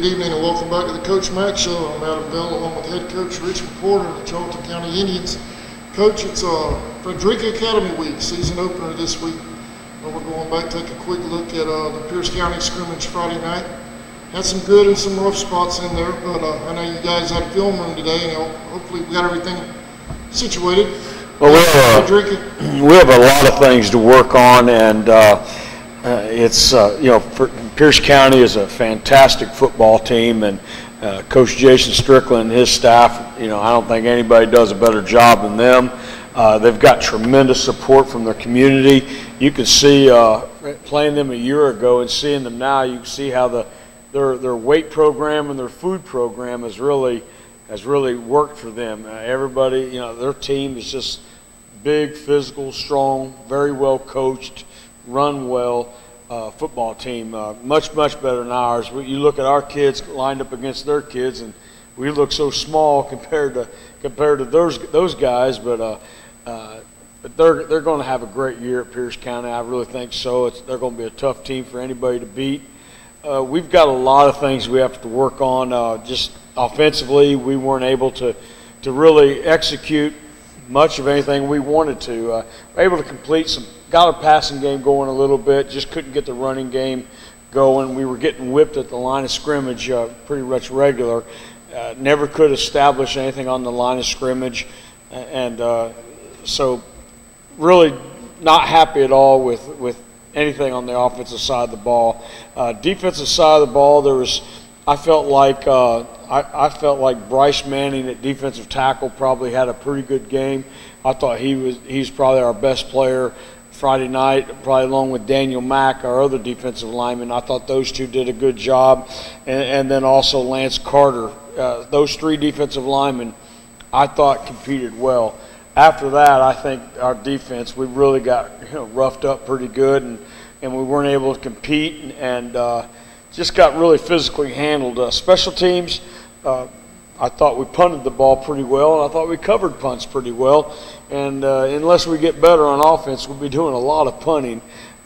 Good evening and welcome back to the Coach Mack Show. I'm Adam Bell along with head coach Rich McPorter of the Charlton County Indians. Coach, it's Frederica Academy Week, season opener this week. We're going back to take a quick look at the Pierce County scrimmage Friday night. Had some good and some rough spots in there, but I know you guys had a film room today, and hopefully we got everything situated. Well, we have a lot of things to work on, and Pierce County is a fantastic football team, and Coach Jason Strickland and his staff, I don't think anybody does a better job than them. They've got tremendous support from their community. You can see playing them a year ago and seeing them now, you can see how their weight program and their food program has really worked for them. Everybody, their team is just big, physical, strong, very well coached, run well football team. Much better than ours. You look at our kids lined up against their kids, and we look so small compared to those guys. But they're going to have a great year at Pierce County. I really think so. They're going to be a tough team for anybody to beat. We've got a lot of things we have to work on. Just offensively, we weren't able to really execute much of anything we wanted to. We're able to complete got our passing game going a little bit, just couldn't get the running game going. We were getting whipped at the line of scrimmage pretty much regular. Never could establish anything on the line of scrimmage, and so really not happy at all with anything on the offensive side of the ball. Defensive side of the ball, I felt like Bryce Manning at defensive tackle probably had a pretty good game. I thought he's probably our best player Friday night, probably along with Daniel Mack, our other defensive lineman. I thought those two did a good job, and then also Lance Carter. Those three defensive linemen, I thought, competed well. After that, I think our defense, we really got roughed up pretty good, and we weren't able to compete, and just got really physically handled. Special teams, I thought we punted the ball pretty well, and I thought we covered punts pretty well. And unless we get better on offense, we'll be doing a lot of punting.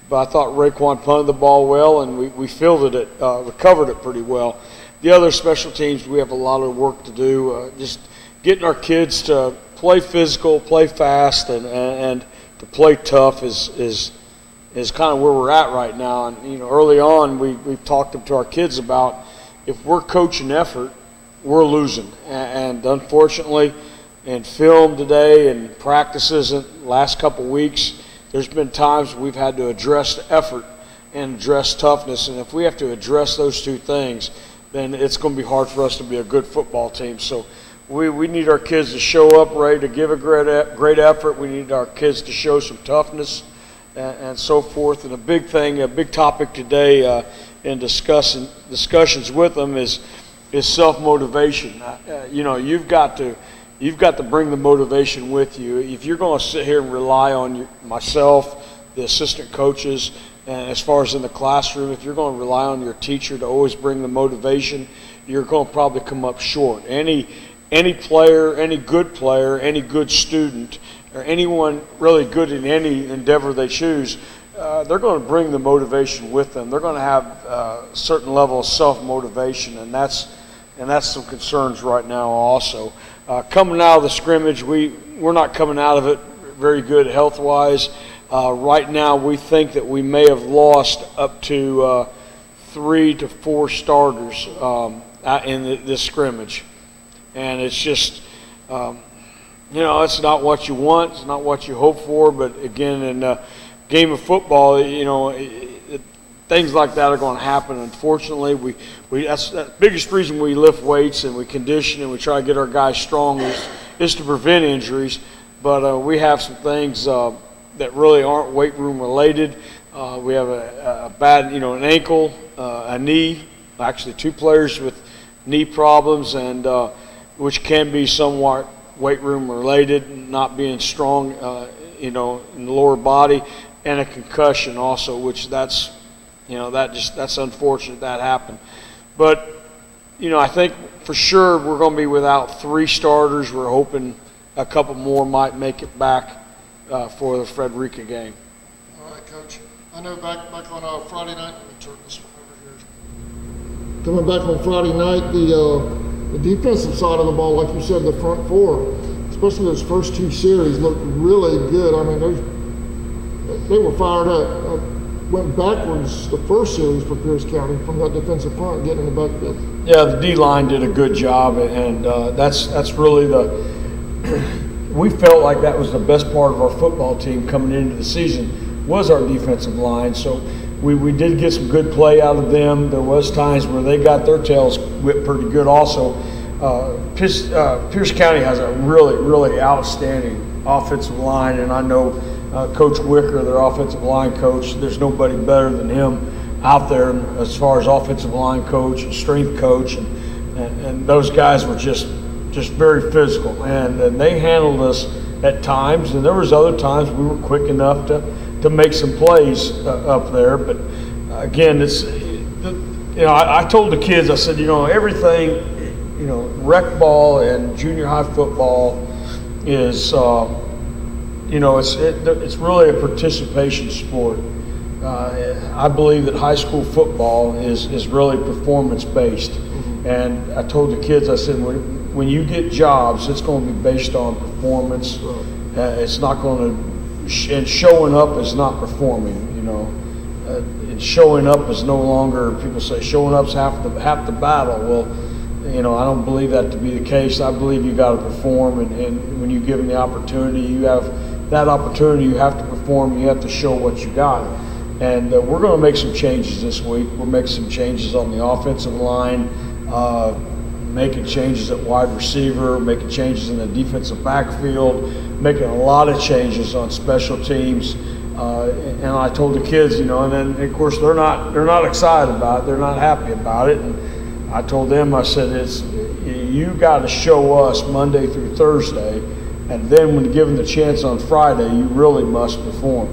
But I thought Raykwon punted the ball well, and we fielded it, recovered it pretty well. The other special teams, we have a lot of work to do. Just getting our kids to play physical, play fast, and to play tough is kind of where we're at right now. And early on, we've talked to our kids about if we're coaching effort, we're losing. And unfortunately, in film today and practices in the last couple weeks, there's been times we've had to address effort and address toughness. And if we have to address those two things, then it's going to be hard for us to be a good football team. So we need our kids to show up ready to give a great effort. We need our kids to show some toughness and so forth. And a big topic today in discussions with them is self-motivation. You've got to bring the motivation with you. If you're going to sit here and rely on myself, the assistant coaches, and as far as in the classroom, if you're going to rely on your teacher to always bring the motivation, you're going to probably come up short. Any player, any good student, or anyone really good in any endeavor they choose, they're going to bring the motivation with them. They're going to have a certain level of self-motivation, and that's some concerns right now also. Coming out of the scrimmage, we're not coming out of it very good health-wise. Right now, we think that we may have lost up to 3 to 4 starters in this scrimmage. And it's just, it's not what you want, it's not what you hope for, but again, in a game of football, things like that are going to happen. Unfortunately, that's the biggest reason we lift weights and we condition and we try to get our guys strong is to prevent injuries. But we have some things that really aren't weight room related. We have a bad, an ankle, a knee, actually 2 players with knee problems, and which can be somewhat weight room related, not being strong, in the lower body, and a concussion also, which that's unfortunate that happened. But, I think for sure we're going to be without 3 starters. We're hoping a couple more might make it back for the Frederica game. All right, Coach. I know back on Friday night, let me turn this one over here. coming back on Friday night, the defensive side of the ball, like you said, the front four, especially those first two series, looked really good. I mean, they were fired up. Went backwards the first series for Pierce County from that defensive front, getting in the backfield. Yeah, the D-line did a good job, and that's really we felt like that was the best part of our football team coming into the season was our defensive line. So we did get some good play out of them. There was times where they got their tails whipped pretty good also. Pierce County has a really, really outstanding offensive line, and I know Coach Wicker, their offensive line coach, there's nobody better than him out there as far as offensive line coach and strength coach, and those guys were just very physical, and they handled us at times, and there was other times we were quick enough to make some plays up there. But again, I told the kids, I said, everything, rec ball and junior high football is it's really a participation sport. I believe that high school football is really performance based. Mm-hmm. And I told the kids, I said, when you get jobs, it's going to be based on performance. It's not going to, and showing up is not performing, and showing up is no longer, people say showing up's half the battle. Well, I don't believe that to be the case. I believe you got to perform, and when you give them the opportunity, you have that opportunity, you have to perform, you have to show what you got. And we're going to make some changes this week. We'll make some changes on the offensive line, making changes at wide receiver, making changes in the defensive backfield, making a lot of changes on special teams. And I told the kids, and then of course they're not excited about it. They're not happy about it. And I told them, I said, you got to show us Monday through Thursday, and then when given the chance on Friday, you really must perform.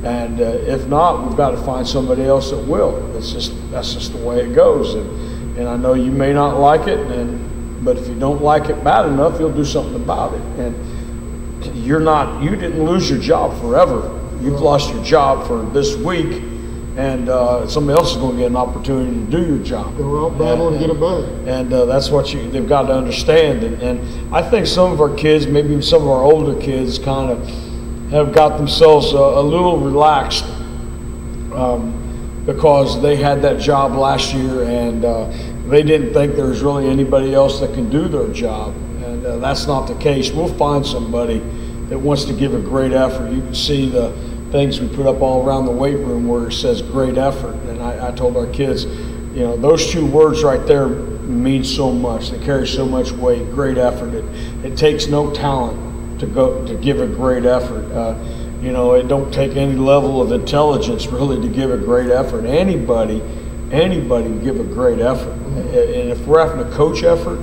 And if not, we've got to find somebody else that will. That's just the way it goes. And I know you may not like it, but if you don't like it bad enough, you'll do something about it. And you didn't lose your job forever. You've lost your job for this week, and somebody else is going to get an opportunity to do your job. Go out battle and get it back. And that's what they've got to understand. And I think some of our kids, maybe even some of our older kids, kind of have got themselves a little relaxed because they had that job last year, and they didn't think there was really anybody else that can do their job. And that's not the case. We'll find somebody that wants to give a great effort. You can see the things we put up all around the weight room where it says great effort. And I told our kids, those two words right there mean so much. They carry so much weight. Great effort. It takes no talent to give a great effort. It don't take any level of intelligence really to give a great effort. Anybody can give a great effort. And if we're having to coach effort,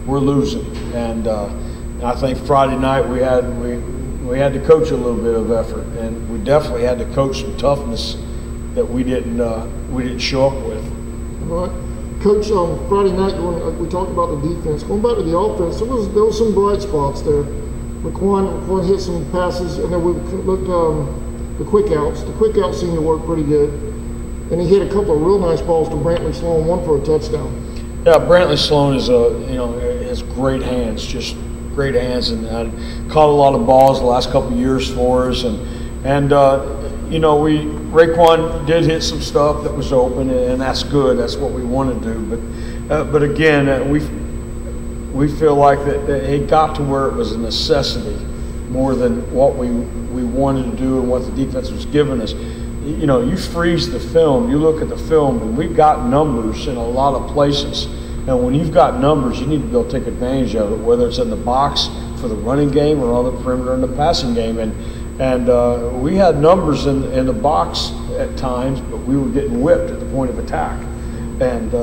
we're losing. And I think Friday night we had to coach a little bit of effort, and we definitely had to coach some toughness that we didn't show up with. All right, Coach. Friday night we talked about the defense. Going back to the offense, there was some bright spots there. Raykwon hit some passes, and then we looked the quick outs. The quick outs seemed to work pretty good, and he hit a couple of real nice balls to Brantley Sloan, one for a touchdown. Yeah, Brantley Sloan has great hands, just great hands, and caught a lot of balls the last couple of years for us, and Raykwon did hit some stuff that was open, and that's good. That's what we want to do. But again, we feel like that it got to where it was a necessity more than what we wanted to do and what the defense was giving us. You freeze the film, you look at the film, and we've got numbers in a lot of places. And when you've got numbers, you need to be able to take advantage of it, whether it's in the box for the running game or on the perimeter in the passing game. And we had numbers in the box at times, but we were getting whipped at the point of attack. And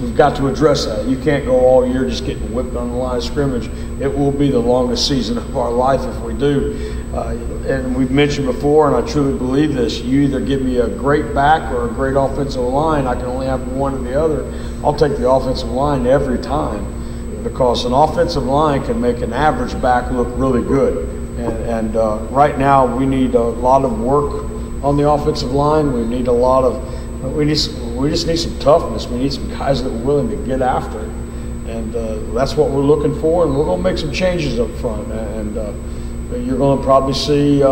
we've got to address that. You can't go all year just getting whipped on the line of scrimmage. It will be the longest season of our life if we do. And we've mentioned before, and I truly believe this, you either give me a great back or a great offensive line. I can only have one or the other. I'll take the offensive line every time, because an offensive line can make an average back look really good. And right now we need a lot of work on the offensive line. We need a lot of we we just need some toughness. We need some guys that are willing to get after it. And that's what we're looking for, and we're going to make some changes up front. And you're going to probably see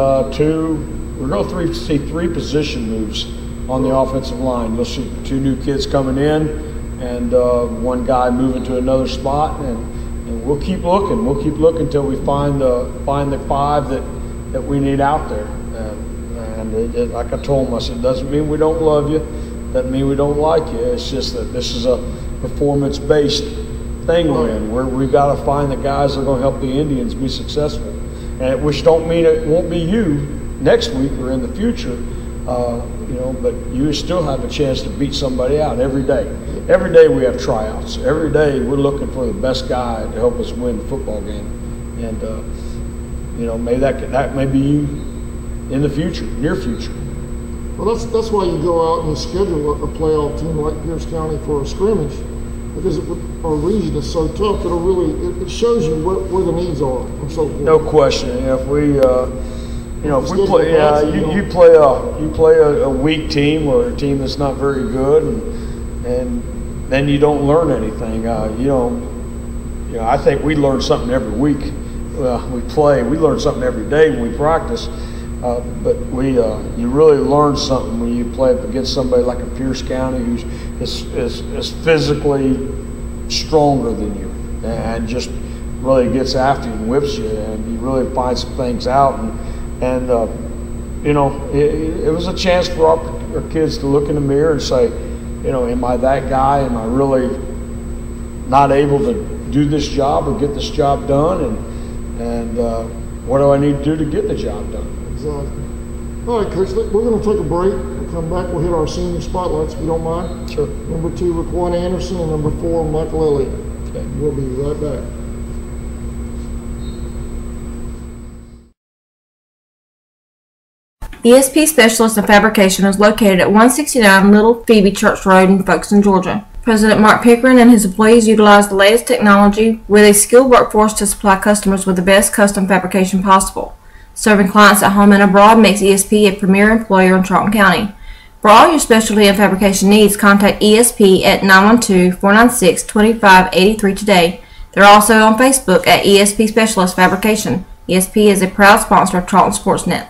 see three position moves on the offensive line. You'll see 2 new kids coming in, and 1 guy moving to another spot, and we'll keep looking. We'll keep looking until we find the 5 that we need out there. And like I told them, I said, it doesn't mean we don't love you, doesn't mean we don't like you. It's just that this is a performance-based thing we're in. We've got to find the guys that are going to help the Indians be successful, and which don't mean it won't be you next week or in the future, but you still have a chance to beat somebody out every day. Every day we have tryouts. Every day we're looking for the best guy to help us win the football game, and maybe that may be you in the future, near future. Well, that's why you go out and you schedule a playoff team like Pierce County for a scrimmage, because our region is so tough that it shows you where the needs are and so forth. No question. If we play a weak team or a team that's not very good, and then you don't learn anything. I think we learn something every week. We learn something every day when we practice. But you really learn something when you play up against somebody like a Pierce County who's is physically stronger than you and just really gets after you and whips you, and you really find some things out. And it was a chance for our kids to look in the mirror and say, am I that guy? Am I really not able to do this job or get this job done? And what do I need to do to get the job done? Exactly. All right, Coach, we're going to take a break. We'll come back. We'll hit our senior spotlights if you don't mind. Sure. Number 2, Raykwon Anderson, and number 4, Michael Elliot. Okay. We'll be right back. ESP Specialist in Fabrication is located at 169 Little Phoebe Church Road in Folkestone, Georgia. President Mark Pickering and his employees utilize the latest technology with a skilled workforce to supply customers with the best custom fabrication possible. Serving clients at home and abroad makes ESP a premier employer in Charlton County. For all your specialty and fabrication needs, contact ESP at 912-496-2583 today. They're also on Facebook at ESP Specialist Fabrication. ESP is a proud sponsor of Charlton Sportsnet.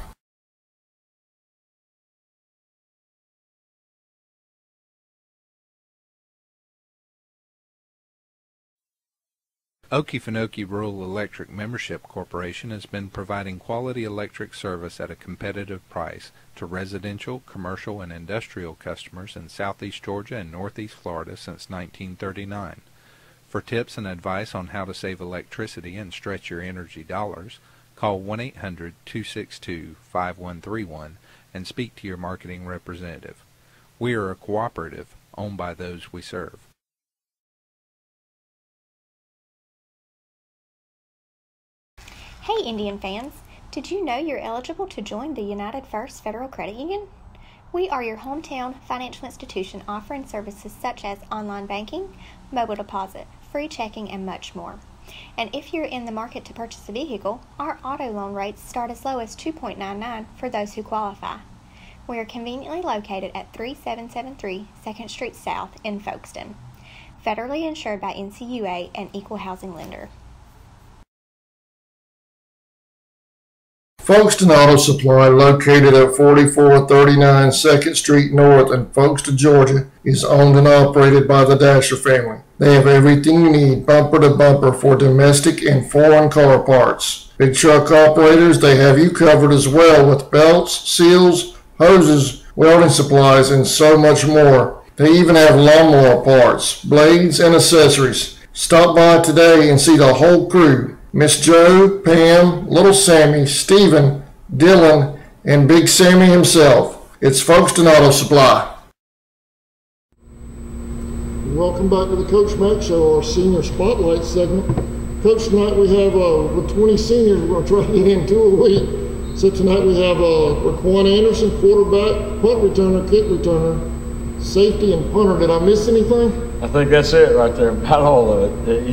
Okefenokee Rural Electric Membership Corporation has been providing quality electric service at a competitive price to residential, commercial, and industrial customers in southeast Georgia and northeast Florida since 1939. For tips and advice on how to save electricity and stretch your energy dollars, call 1-800-262-5131 and speak to your marketing representative. We are a cooperative owned by those we serve. Hey Indian fans, did you know you're eligible to join the United First Federal Credit Union? We are your hometown financial institution offering services such as online banking, mobile deposit, free checking, and much more. And if you're in the market to purchase a vehicle, our auto loan rates start as low as 2.99 for those who qualify. We are conveniently located at 3773 2nd Street South in Folkestone. Federally insured by NCUA and Equal Housing Lender. Folkestone Auto Supply, located at 4439 2nd Street North in Folkestone, Georgia, is owned and operated by the Dasher family. They have everything you need, bumper to bumper, for domestic and foreign car parts. Big truck operators, they have you covered as well with belts, seals, hoses, welding supplies, and so much more. They even have lawnmower parts, blades, and accessories. Stop by today and see the whole crew. Miss Joe, Pam, Little Sammy, Stephen, Dylan, and Big Sammy himself. It's Folkestone Auto Supply. Welcome back to the Coach Mack Show, our senior spotlight segment. Coach, tonight we have with 20 seniors we're going to try to get into a week. So tonight we have Raykwon Anderson, quarterback, punt returner, kick returner, safety, and punter. Did I miss anything? I think that's it right there, about all of it.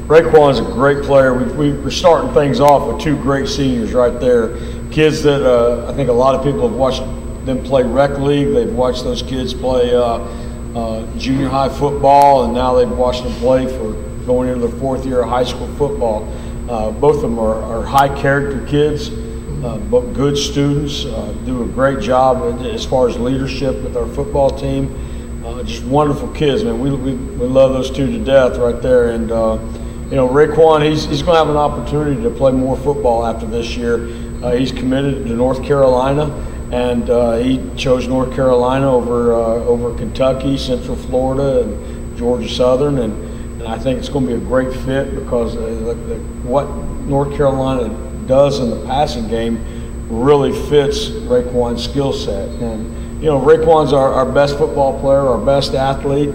Raykwon's a great player. We're starting things off with 2 great seniors right there. Kids that I think a lot of people have watched them play rec league. They've watched those kids play junior high football, and now they've watched them play for going into their 4th year of high school football. Both of them are high character kids, but good students, do a great job as far as leadership with our football team. Just wonderful kids, man. We love those two to death right there. And you know, Raykwon, he's going to have an opportunity to play more football after this year. He's committed to North Carolina, and he chose North Carolina over Kentucky, Central Florida, and Georgia Southern. And I think it's going to be a great fit because what North Carolina does in the passing game really fits Raykwon's skill set. And you know, Raykwon's our best football player, our best athlete,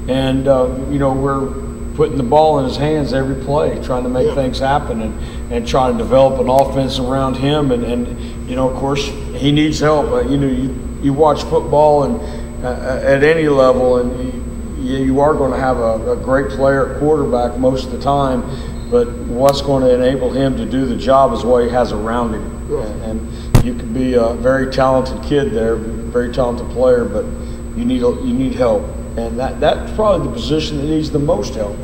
and you know, we're putting the ball in his hands every play, trying to make things happen and trying to develop an offense around him. And you know, of course, he needs help. You know, you watch football and at any level, and you are going to have a great player at quarterback most of the time, but what's going to enable him to do the job is what he has around him. And you can be a very talented kid there, very talented player, but you need help. And that's probably the position that needs the most help.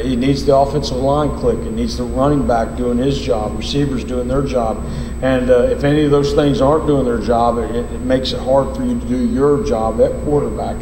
He needs the offensive line clicking, needs the running back doing his job, receivers doing their job. And if any of those things aren't doing their job, it makes it hard for you to do your job at quarterback.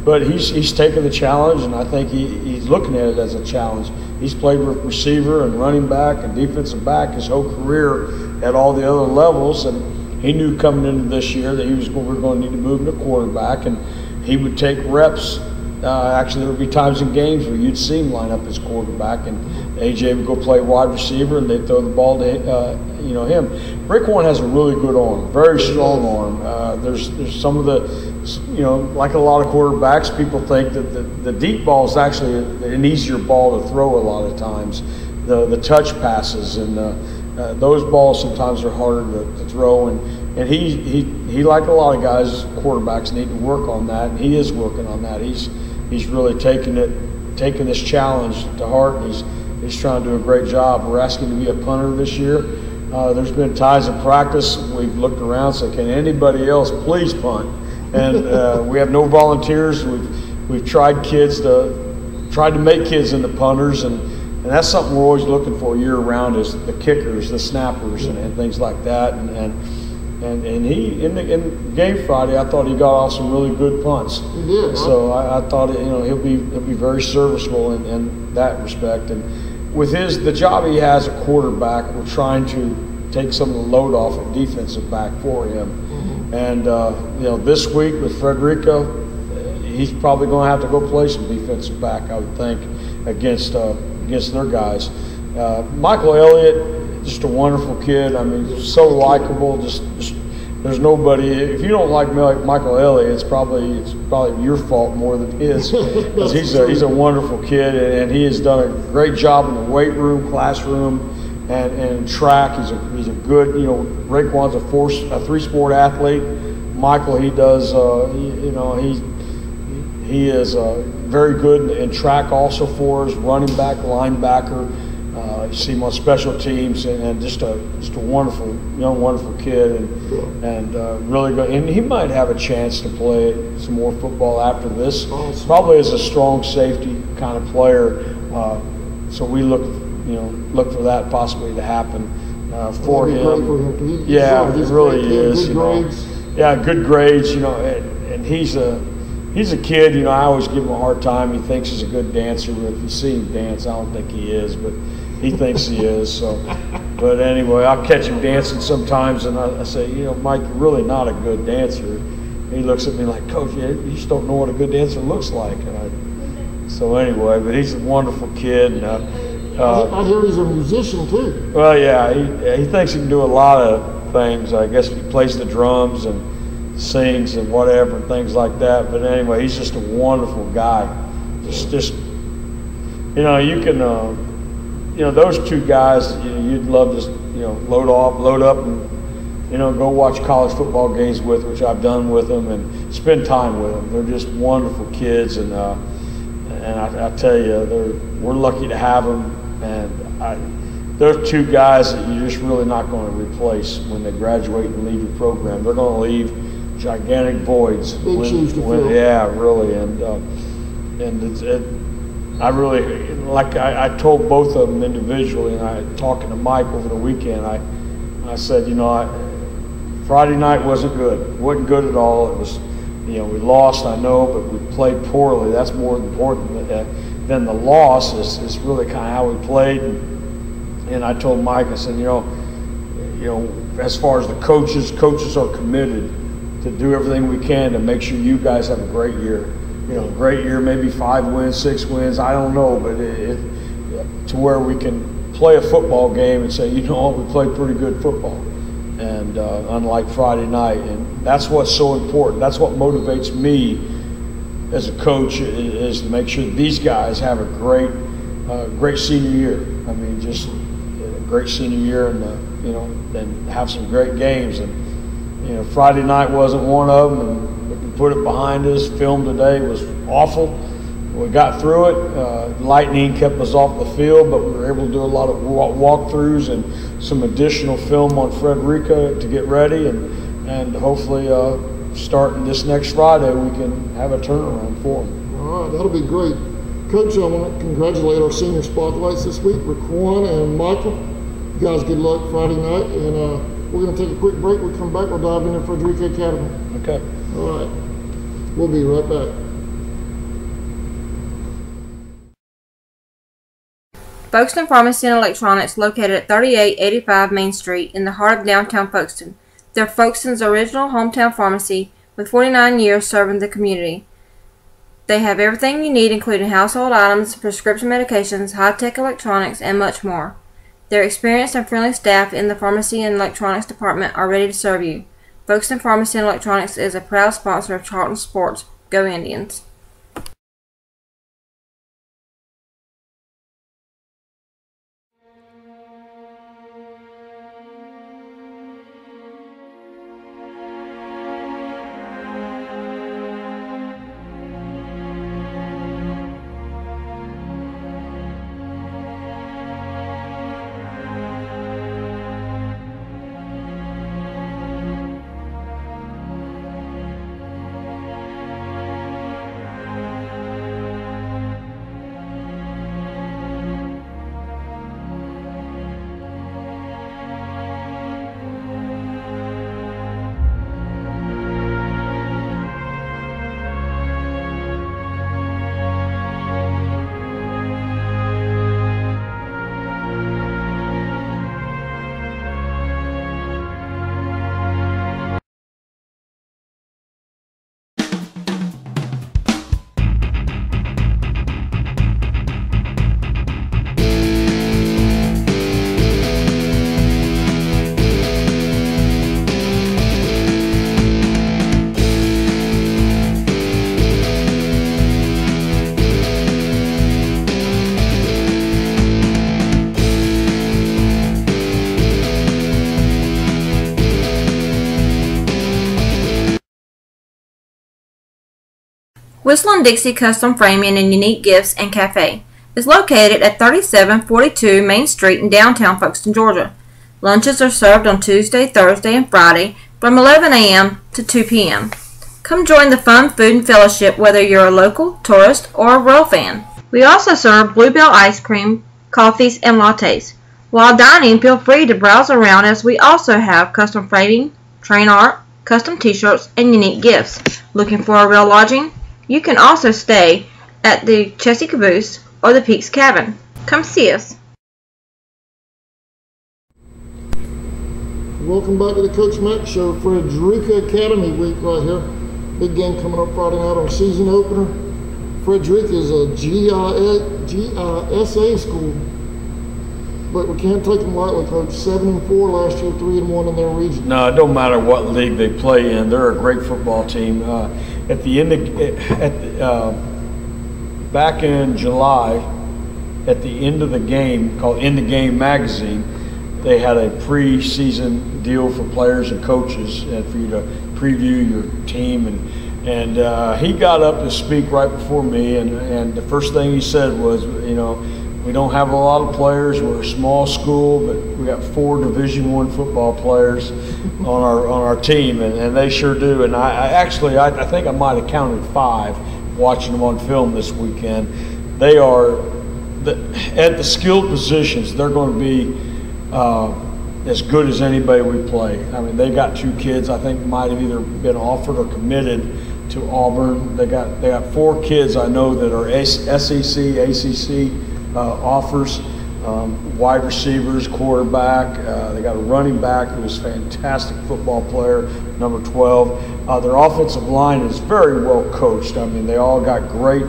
But he's taken the challenge, and I think he's looking at it as a challenge. He's played with receiver and running back and defensive back his whole career at all the other levels, and he knew coming into this year that we were going to need to move him to quarterback, and he would take reps. Actually, there would be times in games where you'd see him line up as quarterback, and AJ would go play wide receiver, and they'd throw the ball to him. Raykwon has a really good arm, very strong arm. There's some of the, like a lot of quarterbacks, people think that the deep ball is actually an easier ball to throw a lot of times. The touch passes and those balls sometimes are harder to throw, and he like a lot of guys, quarterbacks need to work on that, and he is working on that. He's really taking this challenge to heart, and he's trying to do a great job. We're asking to be a punter this year. There's been times in practice we've looked around and said, can anybody else please punt? And we have no volunteers. We've tried to make kids into punters, and that's something we're always looking for year round, is the kickers, the snappers, and things like that. And he in the game Friday, I thought he got off some really good punts. He did. So I thought he'll be very serviceable in that respect. And with the job he has at quarterback, we're trying to take some of the load off at defensive back for him. Mm-hmm. And this week with Frederica, he's probably going to have to go play some defensive back, I would think, against their guys. Michael Elliot, just a wonderful kid. I mean, so likable. Just there's nobody. If you don't like Michael Elliott, it's probably your fault more than his. Because he's a wonderful kid, and he has done a great job in the weight room, classroom, and track. He's a good. Raykwon's a 3-sport athlete. Michael, he does. He is very good in track also for us, running back, linebacker. You see him on special teams, and just a wonderful, wonderful kid, and really good. And he might have a chance to play some more football after this. Probably as a strong safety kind of player. So we look for that possibly to happen for him. Yeah, it really is. Yeah, good grades. And he's a kid. I always give him a hard time. He thinks he's a good dancer, but if you see him dance, I don't think he is, but he thinks he is. So, but anyway, I'll catch him dancing sometimes, and I say, Mike, you're really not a good dancer. He looks at me like, Coach, you just don't know what a good dancer looks like. So anyway, but he's a wonderful kid. And, I hear he's a musician too. Well, yeah, he thinks he can do a lot of things. I guess he plays the drums and sings and whatever and things like that. But anyway, he's just a wonderful guy. Just you can. Those two guys, you'd love to, load up and, go watch college football games with, which I've done with them, and spend time with them. They're just wonderful kids, and I tell you, we're lucky to have them. And they're two guys that you're just really not going to replace when they graduate and leave your program. They're going to leave gigantic voids. Big shoes to fill. Yeah, really, and I really, like I told both of them individually, and I talking to Mike over the weekend. I said, Friday night wasn't good. It wasn't good at all. It was, we lost, I know, but we played poorly. That's more important than the loss. Is really kind of how we played. And I told Mike, I said, as far as the coaches are committed to do everything we can to make sure you guys have a great year. Great year, maybe 5 wins, 6 wins, I don't know, but to where we can play a football game and say, we played pretty good football. And unlike Friday night, and that's what's so important. That's what motivates me as a coach, is to make sure these guys have a great senior year. I mean, just a great senior year, and and have some great games. And Friday night wasn't one of them, and we can put it behind us. Film today was awful. We got through it. Lightning kept us off the field, but we were able to do a lot of walkthroughs and some additional film on Frederica to get ready, and hopefully starting this next Friday we can have a turnaround for them. All right, that'll be great. Coach, I want to congratulate our senior spotlights this week, Raykwon and Michael. You guys, good luck Friday night, and we're going to take a quick break. We'll come back, we'll dive into Frederica Academy. Okay. All right, we'll be right back. Folkestone Pharmacy and Electronics, located at 3885 Main Street in the heart of downtown Folkestone. They're Folkestone's original hometown pharmacy with 49 years serving the community. They have everything you need, including household items, prescription medications, high-tech electronics, and much more. Their experienced and friendly staff in the pharmacy and electronics department are ready to serve you. Folkestone Pharmacy and Electronics is a proud sponsor of Charlton Sports. Go Indians! Whistle & Dixie Custom Framing and Unique Gifts and Cafe is located at 3742 Main Street in downtown Folkestone, Georgia. Lunches are served on Tuesday, Thursday, and Friday from 11 a.m. to 2 p.m. Come join the fun food and fellowship whether you're a local, tourist, or a Royal fan. We also serve Bluebell ice cream, coffees, and lattes. While dining, feel free to browse around as we also have custom framing, train art, custom t-shirts, and unique gifts. Looking for a real lodging? You can also stay at the Chessy Caboose or the Peaks Cabin. Come see us. Welcome back to the Coach Mack Show. Frederica Academy Week right here. Big game coming up Friday night on season opener. Frederica is a GISA school, but we can't take them lightly, Coach. 7-4 last year, 3-1 in their region. No, it don't matter what league they play in. They're a great football team. At the end of, back in July, at the end of the game, called In the Game magazine, they had a pre-season deal for players and coaches and for you to preview your team. And he got up to speak right before me, and the first thing he said was, We don't have a lot of players. We're a small school, but we got 4 Division I football players on our team, and they sure do. And I think I might have counted 5 watching them on film this weekend. They are at the skilled positions. They're going to be as good as anybody we play. I mean, they got 2 kids I think might have either been offered or committed to Auburn. They got 4 kids I know that are SEC, ACC offers, wide receivers, quarterback. They got a running back who's a fantastic football player, number 12. Their offensive line is very well coached. I mean, they all got great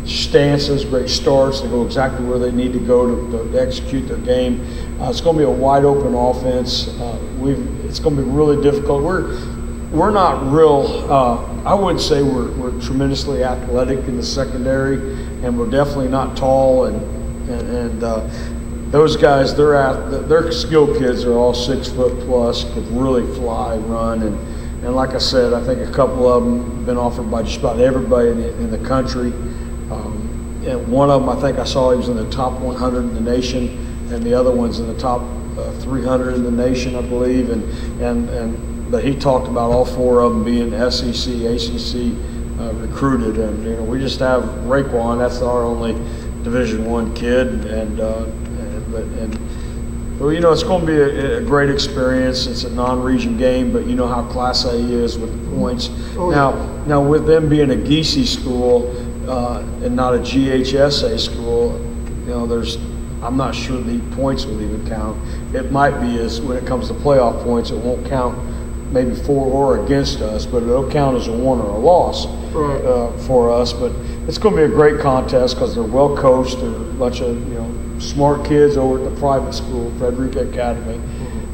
stances, great starts. They go exactly where they need to go to execute their game. It's going to be a wide open offense. It's going to be really difficult. We're not real. I wouldn't say we're tremendously athletic in the secondary, and we're definitely not tall. And those guys, their skilled kids are all 6 foot plus, could really fly, run, and like I said, I think a couple of them have been offered by just about everybody in the country. And one of them, I think I saw he was in the top 100 in the nation, and the other one's in the top 300 in the nation, I believe. But he talked about all 4 of them being SEC, ACC recruited, and we just have Raykwon. That's our only Division I kid, but it's going to be a great experience. It's a non-region game, but you know how Class A is with the points. Now with them being a Geesey school and not a GHSA school, I'm not sure the points will even count. It might be as when it comes to playoff points, it won't count maybe for or against us, but it'll count as a win or a loss for us. But it's going to be a great contest because they're well coached. They're a bunch of smart kids over at the private school, Frederica Academy.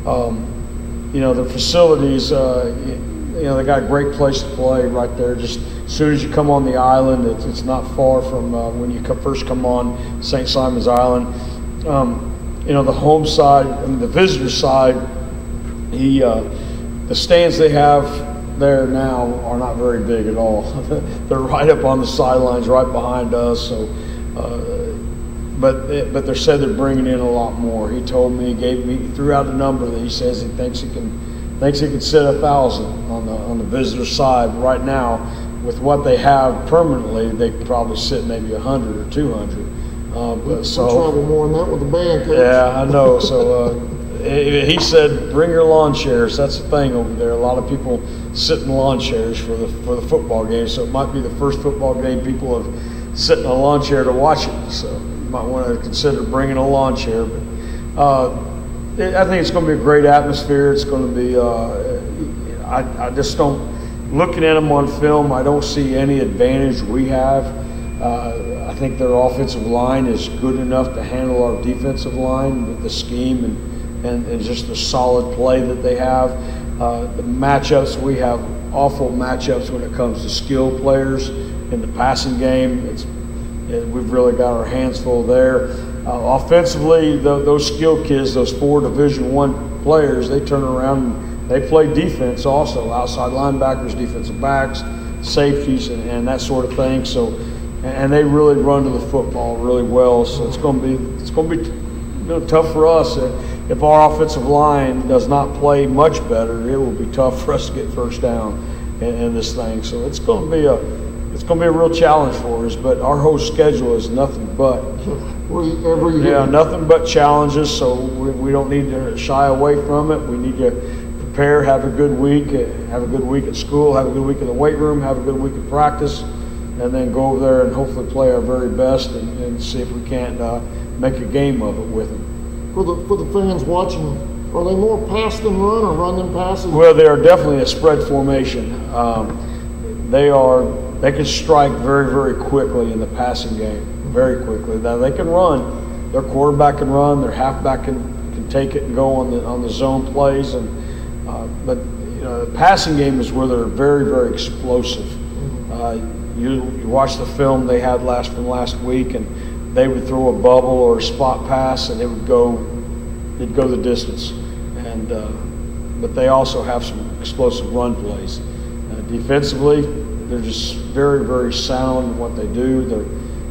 The facilities, they got a great place to play right there. Just as soon as you come on the island, it's not far from when you first come on St. Simon's Island. The home side, the visitor side, the stands they have there now are not very big at all. They're right up on the sidelines, right behind us. So, but they said they're bringing in a lot more. He told me, he threw out a number that he says he thinks he can sit 1,000 on the visitor side. Right now, with what they have permanently, they could probably sit maybe 100 or 200. We'll travel more than that with the band, Coach. Yeah, I know. So he said, bring your lawn chairs. That's the thing over there. A lot of people sit in lawn chairs for the football game. So it might be the first football game people have sit in a lawn chair to watch it. So you might want to consider bringing a lawn chair. But I think it's going to be a great atmosphere. It's going to be. I just don't. Looking at them on film, I don't see any advantage we have. I think their offensive line is good enough to handle our defensive line with the scheme and just the solid play that they have. The matchups, we have awful matchups when it comes to skilled players in the passing game. We've really got our hands full there. Offensively, those skilled kids, those 4 Division I players, they turn around and they play defense also, outside linebackers, defensive backs, safeties, and that sort of thing. So, and they really run to the football really well. So it's going to be tough for us. If our offensive line does not play much better, it will be tough for us to get first down in this thing. So it's going to be a real challenge for us. But our whole schedule is nothing but nothing but challenges. So we don't need to shy away from it. We need to prepare, have a good week at school, have a good week in the weight room, have a good week of practice, and then go over there and hopefully play our very best and see if we can't make a game of it with them. For the fans watching, are they more pass than run or run than pass? Well, they are definitely a spread formation. They can strike very, very quickly in the passing game, very quickly. Now they can run. Their quarterback can run. Their halfback can take it and go on the zone plays. But the passing game is where they're very, very explosive. You watch the film they had from last week, and they would throw a bubble or a spot pass, and it'd go the distance. But they also have some explosive run plays. Defensively, they're just very, very sound in what they do.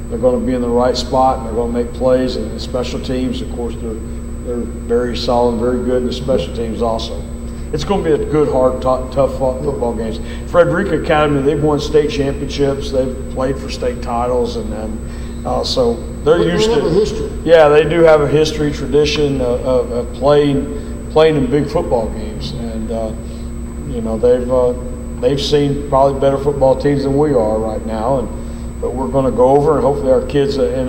they're going to be in the right spot, and they're going to make plays. And the special teams, of course, they're very solid, very good in the special teams also. It's going to be a good, hard, tough football games. Frederica Academy, they've won state championships. They've played for state titles, and so they're used to. They have a history. Yeah, they do have a history, tradition of playing in big football games, and you know, they've seen probably better football teams than we are right now, but we're going to go over, and hopefully our kids, and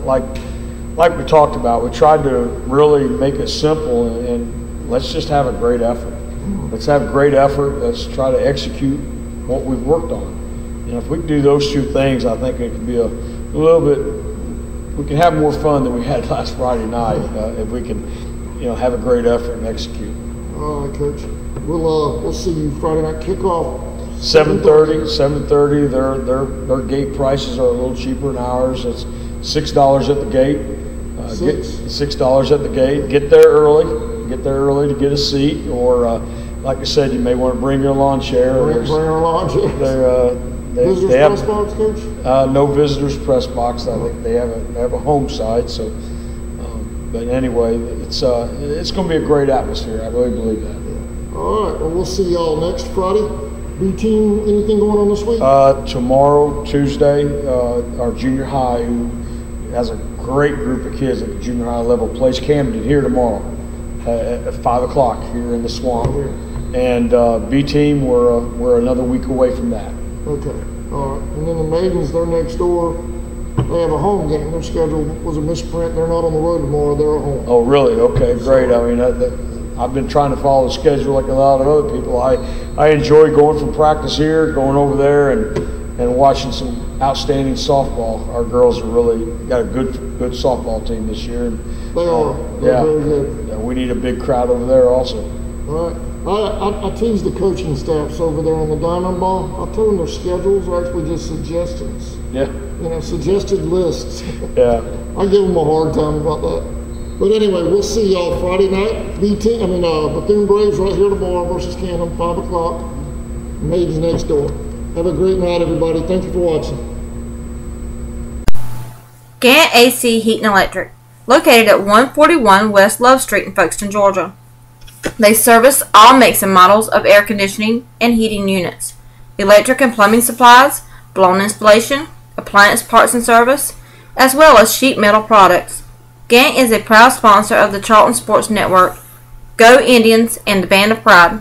like we talked about, we tried to really make it simple, and let's just have a great effort. Let's have great effort. Let's try to execute what we've worked on. And if we can do those two things, I think it can be a little bit, we can have more fun than we had last Friday night if we can, you know, have a great effort and execute. All right, Coach. We'll see you Friday night kickoff. 7:30. Their gate prices are a little cheaper than ours. It's $6 at the gate. $6 at the gate. Get there early. Get there early to get a seat, or like I said, you may want to bring your lawn chair. Bring our lawn chair. Visitors press box, Coach? No visitors press box. I think they have a home side. So, but anyway, it's going to be a great atmosphere. I really believe that. Yeah. All right. Well, we'll see y'all next Friday. B team, anything going on this week? Tomorrow, Tuesday, our junior high, who has a great group of kids at the junior high level, plays Camden here tomorrow at 5 o'clock here in the Swamp. And B team, we're another week away from that. Okay. All right. And then the Maidens, they're next door. They have a home game. Their schedule was a misprint. They're not on the road tomorrow. They're at home. Oh, really? Okay, great. I mean, I've been trying to follow the schedule like a lot of other people. I enjoy going from practice here, going over there, and watching some outstanding softball. Our girls are really got a good softball team this year. And, they are. They're very good. Yeah, we need a big crowd over there also. All right. I tease the coaching staffs over there on the Diamond Ball. I tell them their schedules are actually just suggestions. Yeah. You know, suggested lists. Yeah. I give them a hard time about that. But anyway, we'll see y'all Friday night. Bethune Braves right here tomorrow versus Camden, 5 o'clock. Maidens next door. Have a great night, everybody. Thank you for watching. Gant AC Heat and Electric, located at 141 West Love Street in Folkestone, Georgia. They service all makes and models of air conditioning and heating units, electric and plumbing supplies, blown installation, appliance parts and service, as well as sheet metal products. Gant is a proud sponsor of the Charlton Sports Network, Go Indians, and the Band of Pride.